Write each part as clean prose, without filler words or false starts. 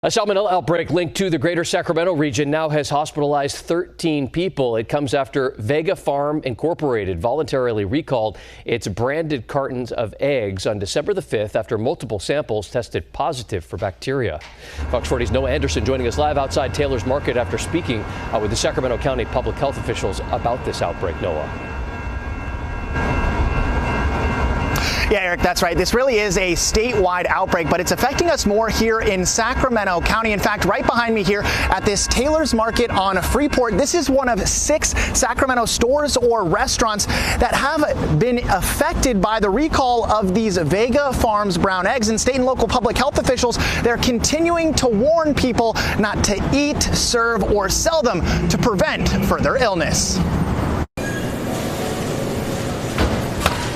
A salmonella outbreak linked to the greater Sacramento region now has hospitalized 13 people. It comes after Vega Farm Incorporated voluntarily recalled its branded cartons of eggs on December the 5th after multiple samples tested positive for bacteria. Fox 40's Noah Anderson joining us live outside Taylor's Market after speaking with the Sacramento County public health officials about this outbreak. Noah. Yeah, Eric, that's right. This really is a statewide outbreak, but it's affecting us more here in Sacramento County. In fact, right behind me here at this Taylor's Market on Freeport, this is one of 6 Sacramento stores or restaurants that have been affected by the recall of these Vega Farms brown eggs. And state and local public health officials, they're continuing to warn people not to eat, serve, or sell them to prevent further illness.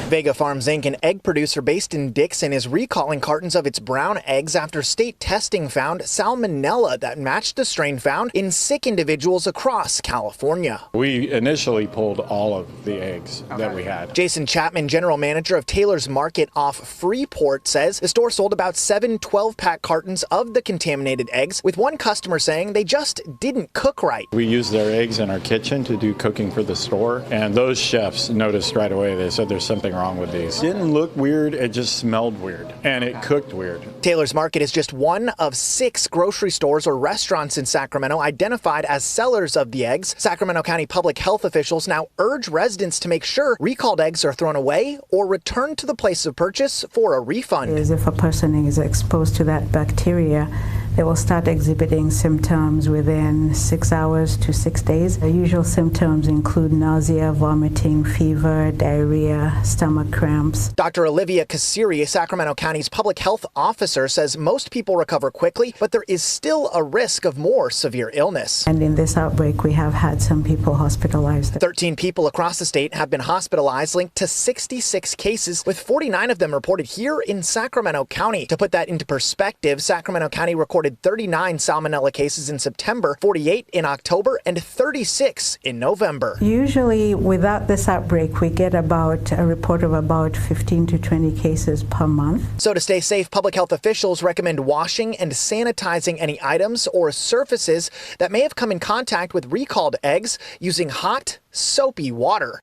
Vega Farms Inc., an egg producer based in Dixon, is recalling cartons of its brown eggs after state testing found salmonella that matched the strain found in sick individuals across California. We initially pulled all of the eggs that we had. Jason Chapman, general manager of Taylor's Market off Freeport, says the store sold about 7 12-pack cartons of the contaminated eggs, with one customer saying they just didn't cook right. We used their eggs in our kitchen to do cooking for the store, and those chefs noticed right away. They said there's something wrong with these. It didn't look weird, it just smelled weird, and it cooked weird. Taylor's Market is just one of 6 grocery stores or restaurants in Sacramento identified as sellers of the eggs. Sacramento County public health officials now urge residents to make sure recalled eggs are thrown away or returned to the place of purchase for a refund. If a person is exposed to that bacteria, they will start exhibiting symptoms within 6 hours to 6 days. The usual symptoms include nausea, vomiting, fever, diarrhea, stomach cramps. Dr. Olivia Casiri, Sacramento County's public health officer, says most people recover quickly, but there is still a risk of more severe illness. And in this outbreak, we have had some people hospitalized. 13 people across the state have been hospitalized, linked to 66 cases, with 49 of them reported here in Sacramento County. To put that into perspective, Sacramento County recorded 39 salmonella cases in September, 48 in October, and 36 in November. Usually, without this outbreak, we get about a report of about 15 to 20 cases per month. So to stay safe, public health officials recommend washing and sanitizing any items or surfaces that may have come in contact with recalled eggs using hot, soapy water.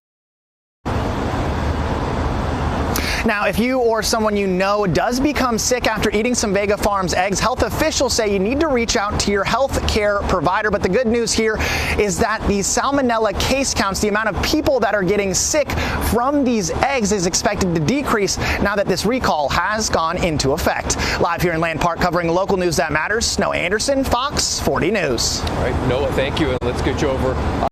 Now, if you or someone you know does become sick after eating some Vega Farms eggs, health officials say you need to reach out to your health care provider. But the good news here is that the salmonella case counts, the amount of people that are getting sick from these eggs, is expected to decrease now that this recall has gone into effect. Live here in Land Park covering local news that matters, Noah Anderson, Fox 40 News. All right, Noah, thank you. And let's get you over